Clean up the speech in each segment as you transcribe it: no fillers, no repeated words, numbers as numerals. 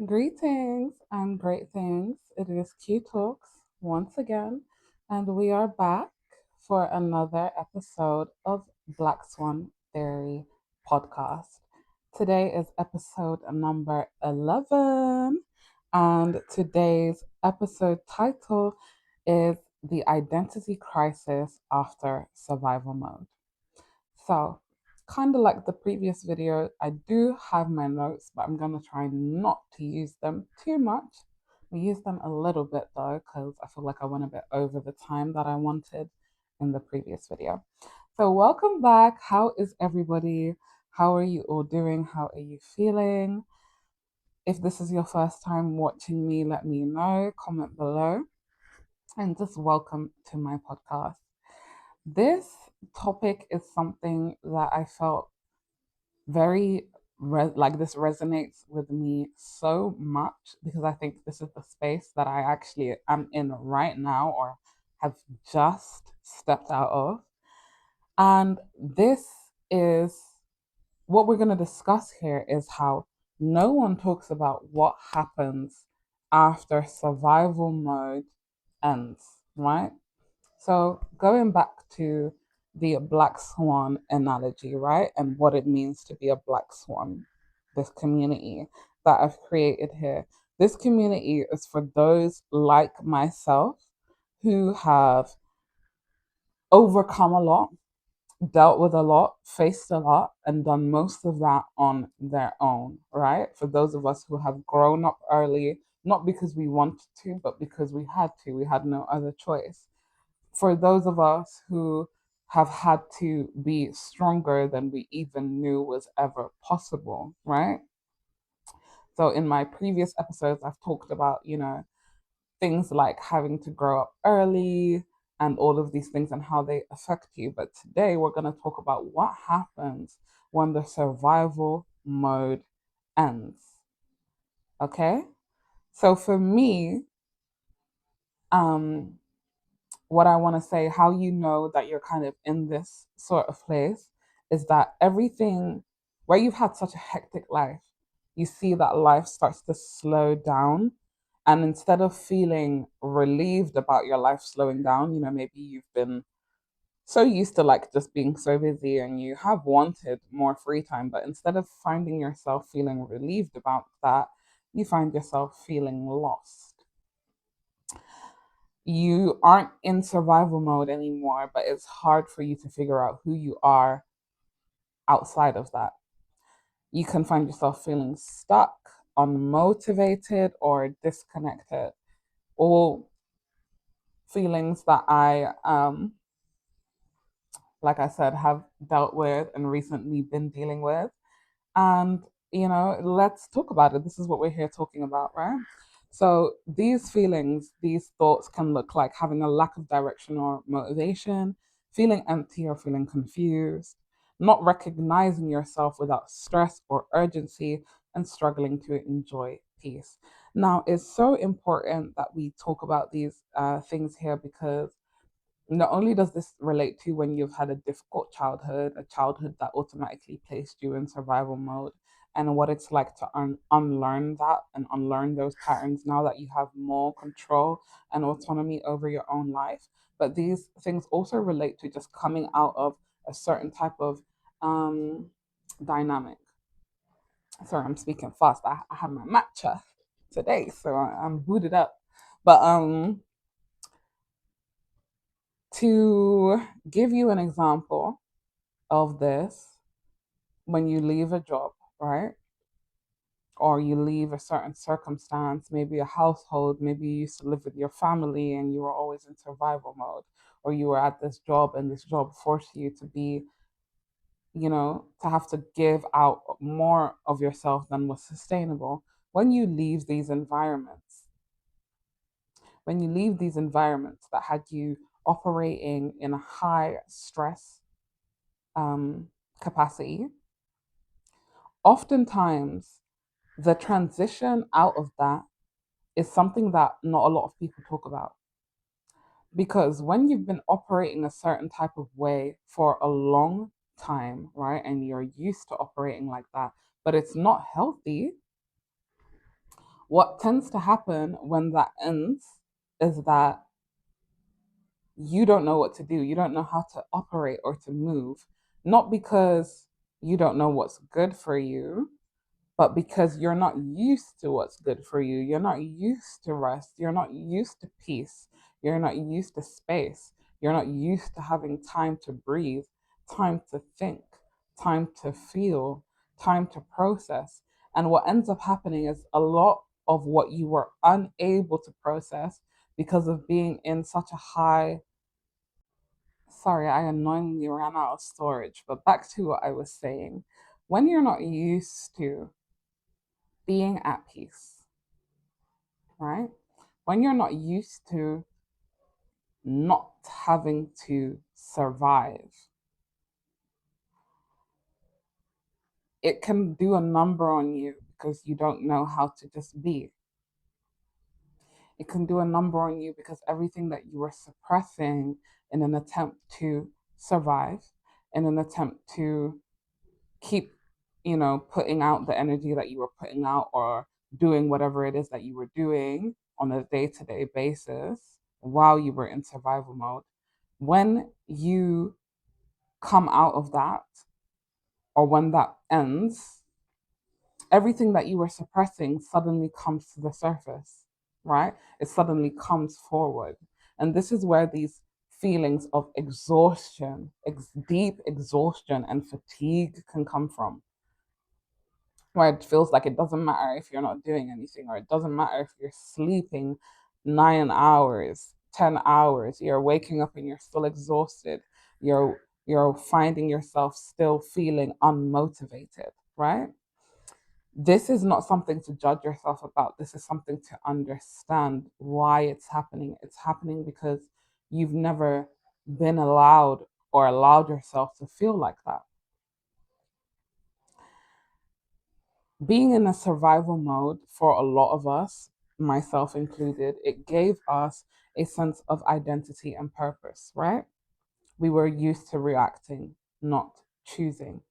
Greetings and great things. It is Q Talks once again, and we are back for another episode of Black Swan Theory podcast. Today is episode number 11, and today's episode title is The Identity Crisis After Survival Mode. So, kind of like the previous video, I do have my notes, but I'm going to try not to use them too much. I use them a little bit though, because I feel like I went a bit over the time that I wanted in the previous video. So, welcome back. How is everybody? How are you all doing? How are you feeling? If this is your first time watching me, let me know, comment below, and just welcome to my podcast. This topic is something that I felt very like this resonates with me so much because I think this is the space that I actually am in right now or have just stepped out of. And this is what we're going to discuss here is how no one talks about what happens after survival mode ends, right? So, going back to the black swan analogy, right? And what it means to be a black swan, this community that I've created here. This community is for those like myself who have overcome a lot, dealt with a lot, faced a lot, and done most of that on their own, right? For those of us who have grown up early, not because we wanted to, but because we had to, we had no other choice. For those of us who have had to be stronger than we even knew was ever possible, right? So in my previous episodes, I've talked about, things like having to grow up early and all of these things and how they affect you. But today we're going to talk about what happens when the survival mode ends. Okay? So for me, um, what I want to say, how you know that you're kind of in this sort of place, is that everything where you've had such a hectic life, you see that life starts to slow down. And instead of feeling relieved about your life slowing down, maybe you've been so used to like just being so busy and you have wanted more free time, but instead of finding yourself feeling relieved about that, you find yourself feeling lost. You aren't in survival mode anymore, but it's hard for you to figure out who you are outside of that. You can find yourself feeling stuck, unmotivated, or disconnected. All feelings that like I said, have dealt with and recently been dealing with. And, let's talk about it. This is what we're here talking about, right? So, these feelings, these thoughts can look like having a lack of direction or motivation, feeling empty or feeling confused, not recognizing yourself without stress or urgency, and struggling to enjoy peace. Now, it's so important that we talk about these things here because not only does this relate to when you've had a difficult childhood, a childhood that automatically placed you in survival mode, and what it's like to unlearn that and unlearn those patterns now that you have more control and autonomy over your own life. But these things also relate to just coming out of a certain type of um, dynamic. Sorry, I'm speaking fast. I have my matcha today, so I'm booted up. But to give you an example of this, when you leave a job, right? Or you leave a certain circumstance, maybe a household, maybe you used to live with your family and you were always in survival mode, or you were at this job and this job forced you to be, to have to give out more of yourself than was sustainable. When you leave these environments, when you leave these environments that had you operating in a high stress um, capacity, oftentimes the transition out of that is something that not a lot of people talk about. Because when you've been operating a certain type of way for a long time, right, and you're used to operating like that, but it's not healthy, What tends to happen when that ends is that you don't know what to do. You don't know how to operate or to move, not because you don't know what's good for you, but because you're not used to what's good for you. You're not used to rest. You're not used to peace. You're not used to space. You're not used to having time to breathe, time to think, time to feel, time to process. And what ends up happening is a lot of what you were unable to process because of being in such a high. Sorry, I annoyingly ran out of storage, but back to what I was saying. When you're not used to being at peace, right? When you're not used to not having to survive, it can do a number on you because you don't know how to just be. It can do a number on you because everything that you were suppressing in an attempt to survive, in an attempt to keep, putting out the energy that you were putting out or doing whatever it is that you were doing on a day to day basis while you were in survival mode. When you come out of that or when that ends, everything that you were suppressing suddenly comes to the surface, right? It suddenly comes forward. And this is where these feelings of exhaustion, deep exhaustion and fatigue can come from, where it feels like it doesn't matter if you're not doing anything, or it doesn't matter if you're sleeping 9 hours, 10 hours, you're waking up and you're still exhausted. You're finding yourself still feeling unmotivated, right? This is not something to judge yourself about. This is something to understand why it's happening. It's happening because you've never been allowed or allowed yourself to feel like that. Being in a survival mode for a lot of us, myself included, it gave us a sense of identity and purpose, right? We were used to reacting, not choosing.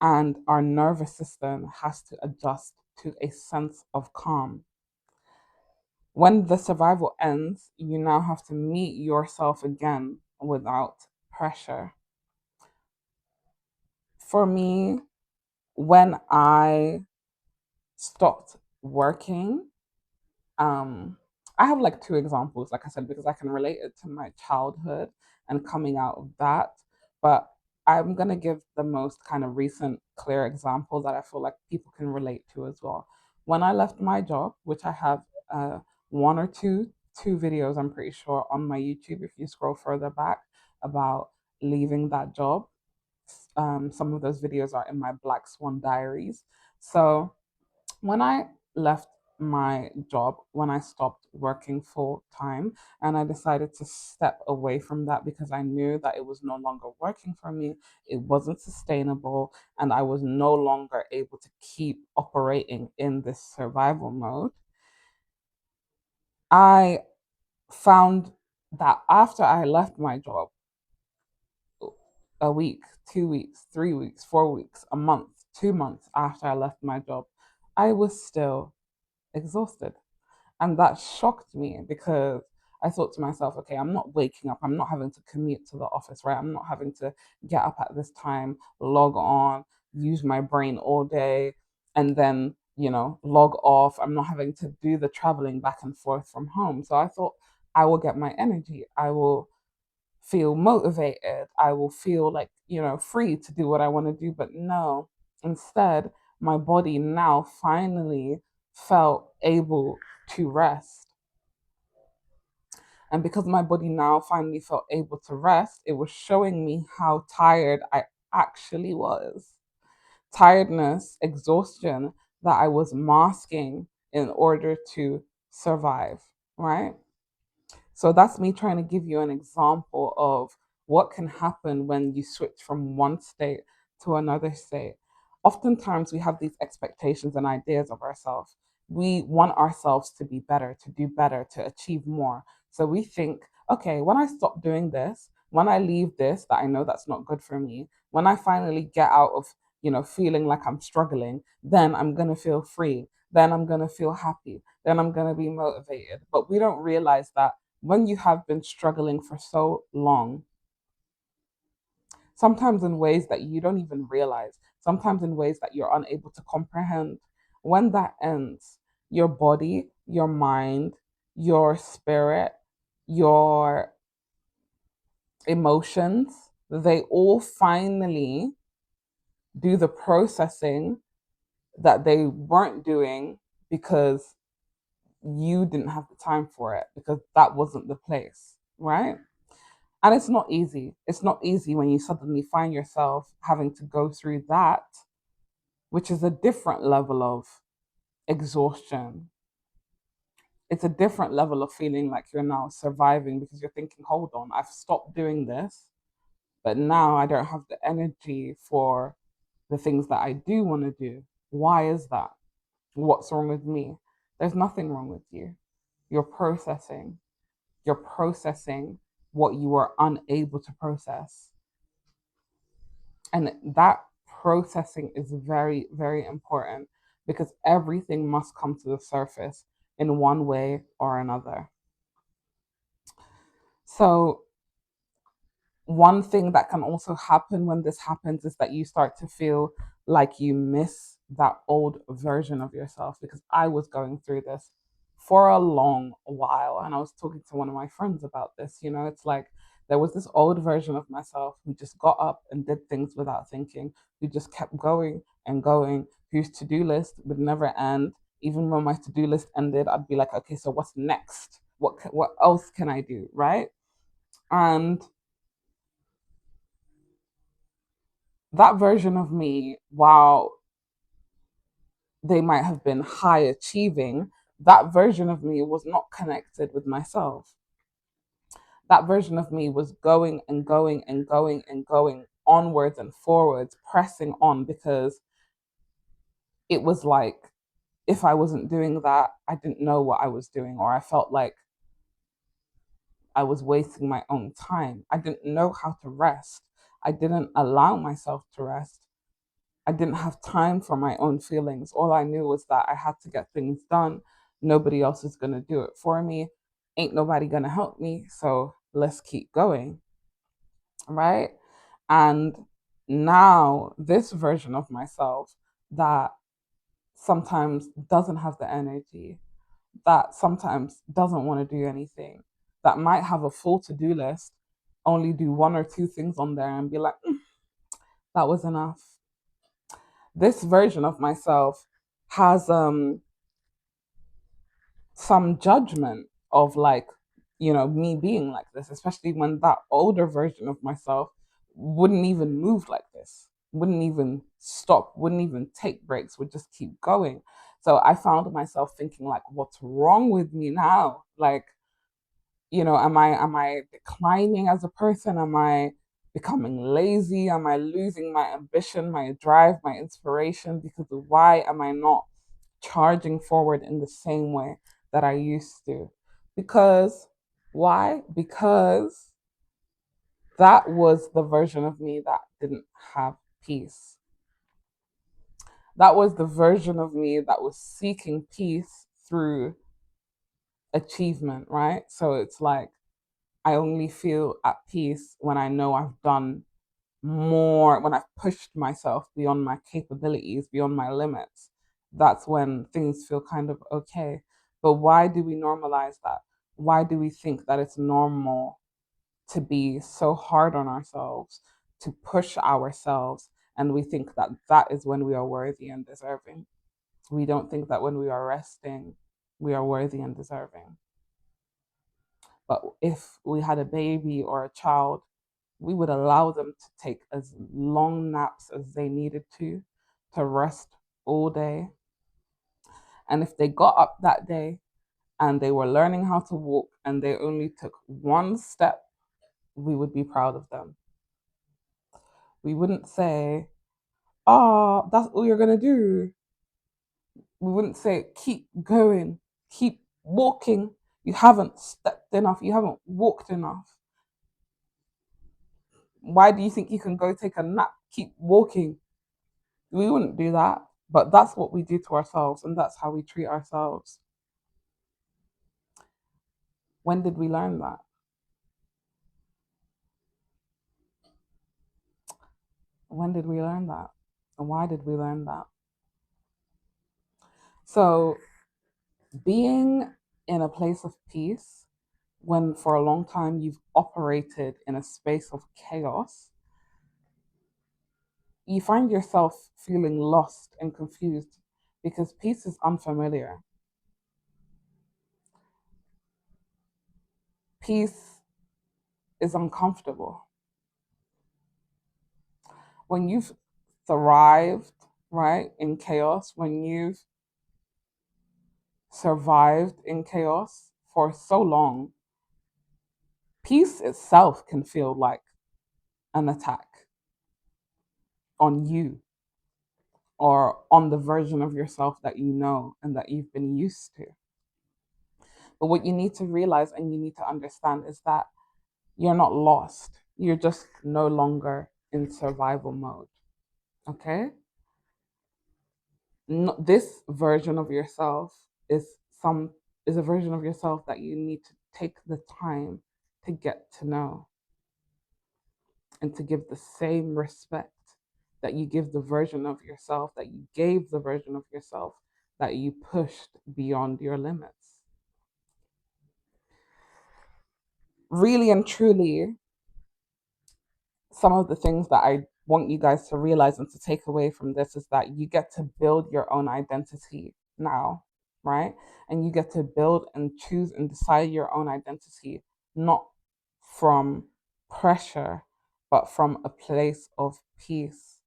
And our nervous system has to adjust to a sense of calm. When the survival ends, you now have to meet yourself again without pressure. For me, when I stopped working, Um, I have like two examples, like I said, because I can relate it to my childhood and coming out of that. But I'm gonna give the most kind of recent, clear example that I feel like people can relate to as well. When I left my job, which I have one or two videos, I'm pretty sure, on my YouTube, if you scroll further back, about leaving that job. Some of those videos are in my Black Swan diaries. So when I left my job, when I stopped working full time, and I decided to step away from that because I knew that it was no longer working for me, it wasn't sustainable, and I was no longer able to keep operating in this survival mode, I found that after I left my job, a week, 2 weeks, 3 weeks, 4 weeks, a month, 2 months after I left my job, I was still exhausted. And that shocked me because I thought to myself, okay, I'm not waking up. I'm not having to commute to the office, right? I'm not having to get up at this time, log on, use my brain all day, and then, log off. I'm not having to do the traveling back and forth from home. So I thought I will get my energy. I will feel motivated. I will feel like, free to do what I want to do. But no, instead, my body now finally felt able to rest. And because my body now finally felt able to rest, it was showing me how tired I actually was. Tiredness, exhaustion that I was masking in order to survive, right? So that's me trying to give you an example of what can happen when you switch from one state to another state. Oftentimes, we have these expectations and ideas of ourselves. We want ourselves to be better, to do better, to achieve more. So we think, okay, when I stop doing this, when I leave this that I know that's not good for me, when I finally get out of, feeling like I'm struggling, then I'm going to feel free. then I'm going to feel happy, then I'm going to be motivated. But we don't realize that when you have been struggling for so long, sometimes in ways that you don't even realize, sometimes in ways that you're unable to comprehend, when that ends, your body, your mind, your spirit, your emotions, they all finally do the processing that they weren't doing because you didn't have the time for it, because that wasn't the place, right? And it's not easy. It's not easy when you suddenly find yourself having to go through that, which is a different level of exhaustion. It's a different level of feeling like you're now surviving because you're thinking, hold on, I've stopped doing this, but now I don't have the energy for the things that I do want to do. Why is that? What's wrong with me? There's nothing wrong with you. You're processing. You're processing what you were unable to process. And that processing is very, very important because everything must come to the surface in one way or another. So, one thing that can also happen when this happens is that you start to feel like you miss that old version of yourself, because I was going through this for a long while, and I was talking to one of my friends about this. It's like there was this old version of myself who just got up and did things without thinking, who just kept going and going, whose to-do list would never end. Even when my to-do list ended, I'd be like, okay, so what's next? What else can I do, right? And that version of me, while they might have been high achieving, that version of me was not connected with myself. That version of me was going and going and going and going onwards and forwards, pressing on, because it was like if I wasn't doing that, I didn't know what I was doing, or I felt like I was wasting my own time. I didn't know how to rest. I didn't allow myself to rest. I didn't have time for my own feelings. All I knew was that I had to get things done. Nobody else is going to do it for me. Ain't nobody going to help me. So let's keep going. Right. And now, this version of myself that sometimes doesn't have the energy, that sometimes doesn't want to do anything, that might have a full to do list, only do one or two things on there and be like, that was enough. This version of myself has some judgment of, like, me being like this, especially when that older version of myself wouldn't even move like this, wouldn't even stop, wouldn't even take breaks, would just keep going. So I found myself thinking, like, what's wrong with me now? Like, am I declining as a person? Am I becoming lazy? Am I losing my ambition, my drive, my inspiration? Because why am I not charging forward in the same way that I used to? Because why? Because that was the version of me that didn't have peace. That was the version of me that was seeking peace through achievement, right? So it's like, I only feel at peace when I know I've done more, when I've pushed myself beyond my capabilities, beyond my limits. That's when things feel kind of okay. But why do we normalize that? Why do we think that it's normal to be so hard on ourselves, to push ourselves? And we think that that is when we are worthy and deserving. We don't think that when we are resting, we are worthy and deserving. But if we had a baby or a child, we would allow them to take as long naps as they needed to rest all day. And if they got up that day and they were learning how to walk and they only took one step, we would be proud of them. We wouldn't say, oh, that's all you're going to do. We wouldn't say, keep going, keep walking. You haven't stepped enough, you haven't walked enough. Why do you think you can go take a nap? Keep walking. We wouldn't do that. But that's what we do to ourselves, and that's how we treat ourselves. When did we learn that? When did we learn that? And why did we learn that? So, being in a place of peace when for a long time you've operated in a space of chaos, you find yourself feeling lost and confused because peace is unfamiliar. Peace is uncomfortable. When you've thrived, right, in chaos, when you've survived in chaos for so long, peace itself can feel like an attack on you or on the version of yourself that you know and that you've been used to. But what you need to realize and you need to understand is that you're not lost. You're just no longer in survival mode. Okay? No, this version of yourself is some is a version of yourself that you need to take the time to get to know and to give the same respect that you give the version of yourself that you gave the version of yourself that you pushed beyond your limits. Really and truly, some of the things that I want you guys to realize and to take away from this is that you get to build your own identity now, right? And you get to build and choose and decide your own identity, not from pressure, but from a place of peace,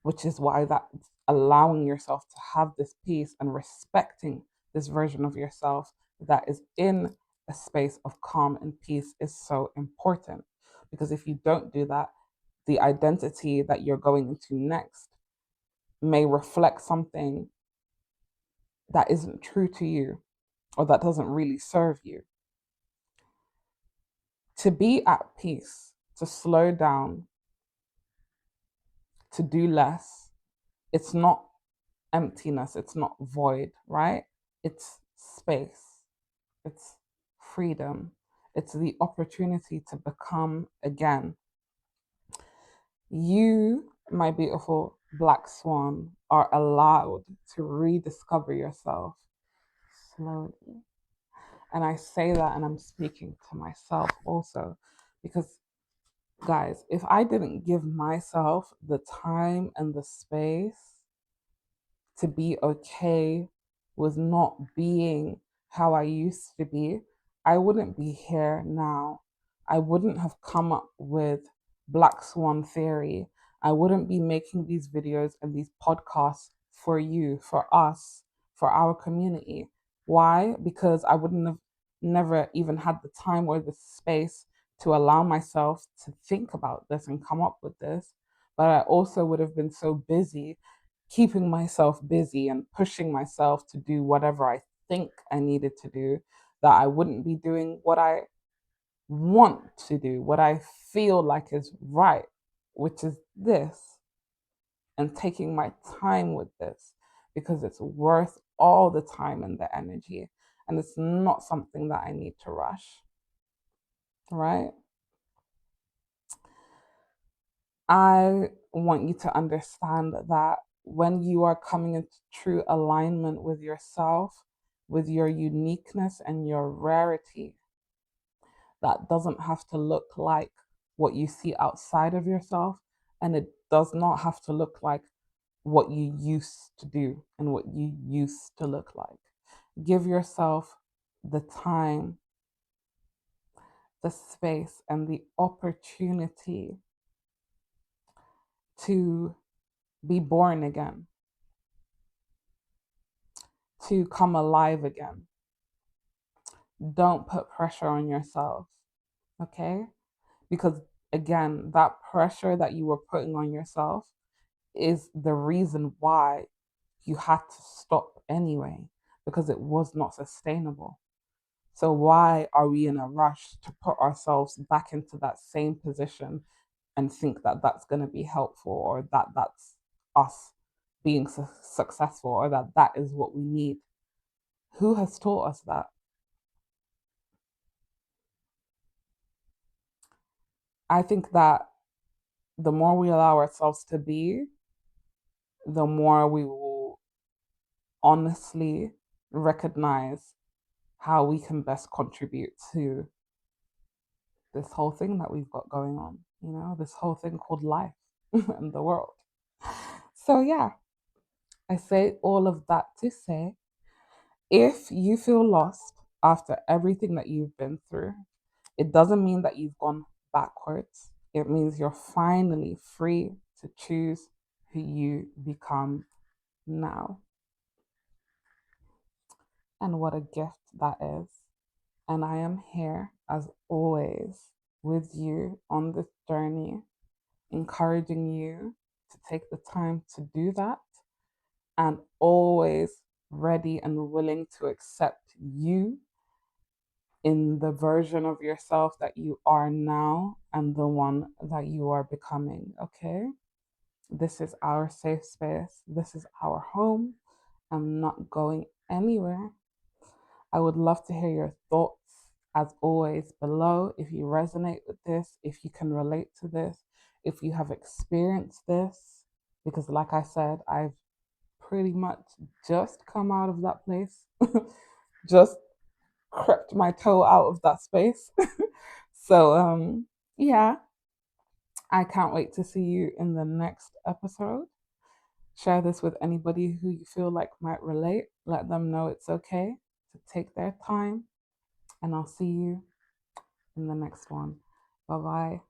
which is why that allowing yourself to have this peace and respecting this version of yourself that is in a space of calm and peace is so important. Because if you don't do that, the identity that you're going into next may reflect something that isn't true to you or that doesn't really serve you. To be at peace, to slow down, to do less, it's not emptiness, it's not void, right? It's space, it's freedom, it's the opportunity to become again. You, my beautiful Black Swan, are allowed to rediscover yourself slowly. And I say that and I'm speaking to myself also because, guys, if I didn't give myself the time and the space to be okay with not being how I used to be, I wouldn't be here now. I wouldn't have come up with Black Swan Theory. I wouldn't be making these videos and these podcasts for you, for us, for our community. Why? Because I wouldn't have never even had the time or the space to allow myself to think about this and come up with this. But I also would have been so busy keeping myself busy and pushing myself to do whatever I think I needed to do, that I wouldn't be doing what I want to do, what I feel like is right, which is this, and taking my time with this because it's worth all the time and the energy. And it's not something that I need to rush, right? I want you to understand that when you are coming into true alignment with yourself, with your uniqueness and your rarity, that doesn't have to look like what you see outside of yourself. And it does not have to look like what you used to do and what you used to look like. Give yourself the time, the space, and the opportunity to be born again, to come alive again. Don't put pressure on yourself, okay? Because again, that pressure that you were putting on yourself is the reason why you had to stop anyway, because it was not sustainable. So, why are we in a rush to put ourselves back into that same position and think that that's going to be helpful or that that's us being successful or that that is what we need. Who has taught us that? I think that the more we allow ourselves to be, the more we will honestly recognize how we can best contribute to this whole thing that we've got going on, this whole thing called life and the world. So, yeah, I say all of that to say if you feel lost after everything that you've been through, it doesn't mean that you've gone backwards. It means you're finally free to choose who you become now. And what a gift that is. And I am here, as always, with you on this journey, encouraging you to take the time to do that and always ready and willing to accept you in the version of yourself that you are now and the one that you are becoming. Okay? This is our safe space. This is our home. I'm not going anywhere. I would love to hear your thoughts as always below. If you resonate with this, if you can relate to this, if you have experienced this, because like I said, I've pretty much just come out of that place, just crept my toe out of that space. So, yeah, I can't wait to see you in the next episode. Share this with anybody who you feel like might relate. Let them know it's okay to take their time. And I'll see you in the next one. Bye bye.